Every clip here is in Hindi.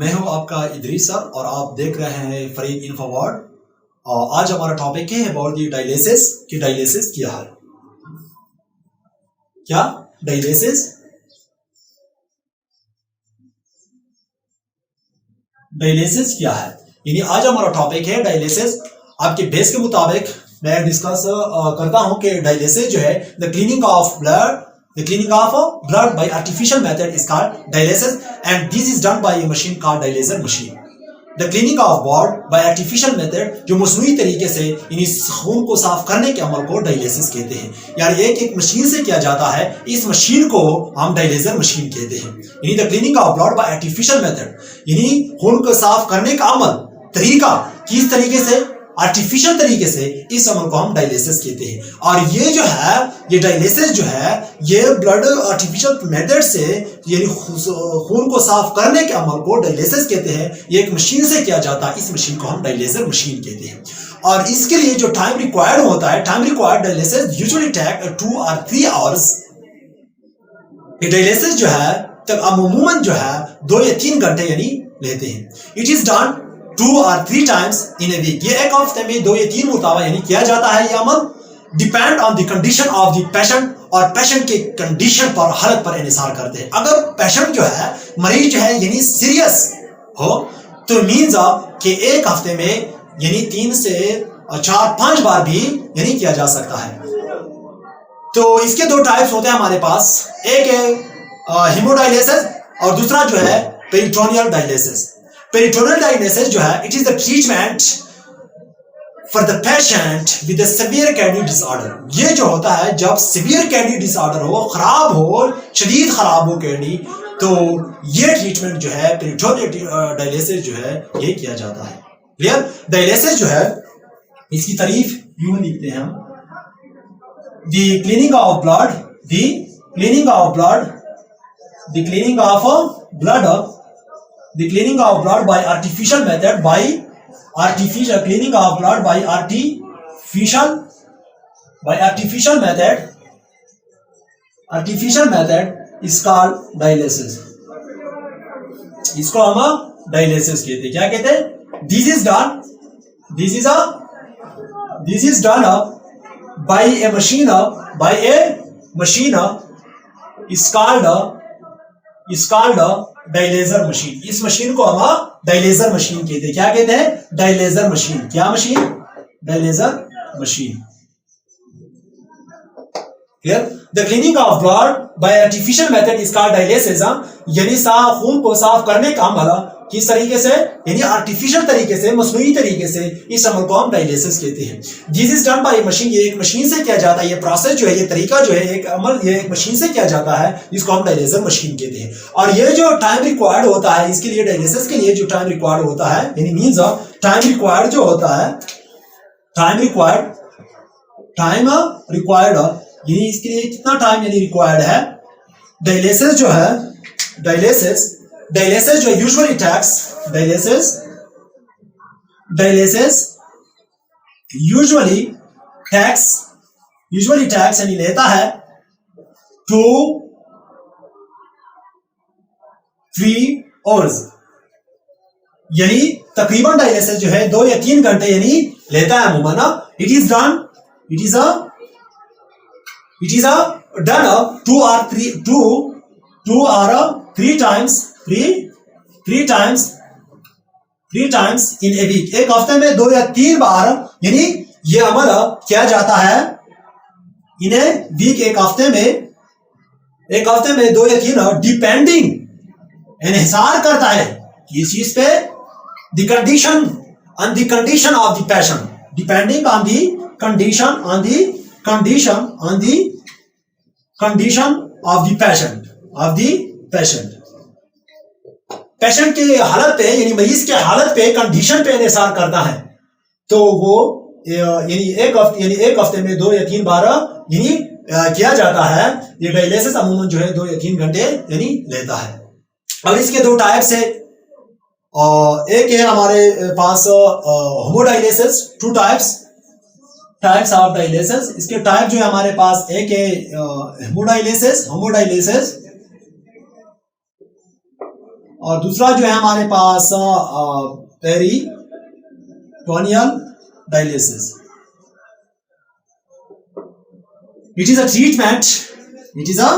मैं हूं आपका इदरीस सर और आप देख रहे हैं फरीद इन्फोवर्ड। और आज हमारा टॉपिक है अबाउट दी डायलिसिस कि डायलिसिस क्या है। क्या डायलिसिस क्या है, यानी आज हमारा टॉपिक है डायलिसिस। आपके बेस के मुताबिक मैं डिस्कस करता हूं कि डायलिसिस जो है the cleaning of blood by artificial method is called dialysis, and this is done by a machine called dialyzer machine. The cleaning of blood by artificial method जो मसनूई तरीके से यानी खून को साफ करने के अमल को डायलिसिस कहते हैं। यार ये एक मशीन से किया जाता है, इस मशीन को हम डायलिजर मशीन कहते हैं। यानी the cleaning of blood by artificial method, यानी खून को साफ करने का अमल तरीका किस तरीके से, आर्टिफिशियल तरीके से, इस अमल को हम डायलिसिस कहते हैं। और ये जो है, ये डायलिसिस जो है, ये ब्लड आर्टिफिशियल मेथड से यानी खून को साफ करने के अमल को डायलिसिस कहते हैं। ये एक मशीन से किया जाता है, इस मशीन को हम डायलिजर मशीन कहते हैं। और इसके लिए जो टाइम रिक्वायर्ड होता है, time required dialysis usually take 2 or 3 hours। ये डायलिसिस जो है तब अमूमन जो है 2 या 3 घंटे यानी लेते हैं। It is done 2 or 3 times in a week। ये एक हफ्ते में 2 या 3 मुर्तबा यानी किया जाता है ये अमल। Depend on the condition of the patient, और पेशेंट के कंडीशन पर, हालत पर इन्हिसार करते हैं। अगर पेशेंट जो है, मरीज जो है यानी सीरियस हो तो मीन्स कि एक हफ्ते में यानी 3 से 4-5 बार भी यानी किया जा सकता है। तो इसके 2 टाइप्स होते हैं हमारे पास, एक है हीमोडायलिसिस और दूसरा जो है पेरिटोनियल डायलिसिस। पेरिटोनियल डायलिसिस जो है, it is the treatment for the patient with a severe kidney disorder. ये जो होता है जब सीवियर किडनी डिसऑर्डर हो, खराब हो, शदीद खराब हो किडनी, तो ये ट्रीटमेंट जो है पेरिटोनियल डायलिसिस जो है ये किया जाता है। क्लियर? डायलिसिस जो है इसकी तारीफ यूं लिखते हैं हम, the cleaning of blood, the cleaning of blood, the cleaning of blood, the cleaning of blood by artificial method, by artificial cleaning of blood by artificial method is called dialysis। इसको हम डायलिसिस कहते हैं। क्या कहते हैं? this is done by a machine is called dialyser machine. इस मशीन को हम डायलेजर मशीन कहते हैं। क्या कहते हैं? Dialyser machine. क्या machine? Dialyser machine. Clear? The cleaning of blood by artificial method is called dialysis. यानी खून को साफ करने का अमल किस तरीके से, यानी आर्टिफिशियल तरीके से, मसनूई तरीके से, इस अमल को हम डायलिसिस कहते हैं। This is done by machine. ये एक मशीन से किया जाता है। ये प्रोसेस जो है, ये तरीका जो है, एक अमल ये एक मशीन से किया जाता है, जिसको हम डायलिसिस मशीन कहते हैं। और ये जो टाइम रिक्वायर्ड होता है इसके लिए, डायलिसिस के लिए जो टाइम रिक्वायर्ड होता है, यानी मींस टाइम रिक्वायर्ड जो होता है, टाइम रिक्वायर्ड यानी इसके लिए कितना टाइम यानी रिक्वायर्ड है। डायलिसिस जो है, डायलिसिस जो usually tax, dialysis usually tax यानी लेता है 2 to 3 hours। यानी तकरीबन डायलिसिस जो है 2 या 3 घंटे यानी लेता है अमूमन। It is done 2 or 3 times in a week। एक हफ्ते में 2 या 3 बार यानी ये अमल किया जाता है। इन ए वीक, एक हफ्ते में 2 या 3, डिपेंडिंग इन्हिसार करता है किस चीज पे, the condition of the patient, depending on the condition of the patient, patient की हालत पे, यानी मरीज के हालत पे, कंडीशन पे इन्हिसार करता है। तो वो यानी एक हफ्ते में 2 या 3 बार यानी किया जाता है। ये डायलिसिस अमूमन जो है 2 या 3 घंटे यानी लेता है। अब इसके 2 टाइप्स है। एक है हमारे पास होमोडायलिसिस, 2 टाइप्स ऑफ डायलिसिस। इसके टाइप जो है हमारे पास, एक है होमोडायलिसिस और दूसरा जो है हमारे पास peritoneal dialysis. It is a treatment. It is a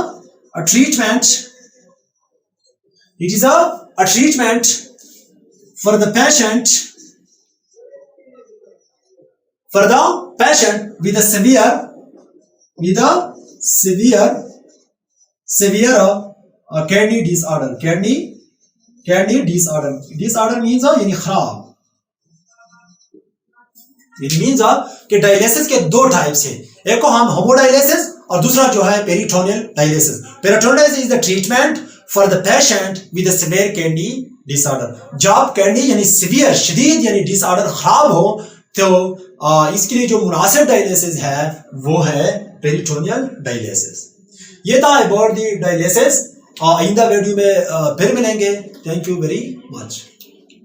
treatment. It is a treatment for the patient. For the patient with a severe kidney disorder. Kidney disorder. Disorder means यानी खराब. It means कि डायलिसिस के दो टाइप्स हैं. एक को हम होमोडायलिसिस और दूसरा जो है peritoneal dialysis. Peritoneal dialysis is the treatment for the patient with severe kidney disorder. जब किडनी यानी सिवियर शदीद यानी डिसऑर्डर खराब हो तो इसके लिए जो मुनासिब डायलिसिस है वो है पेरिटोनियल डायलिसिस. ये था अबाउट द डायलिसिस. आइंदा वीडियो में फिर मिलेंगे. Thank you very much.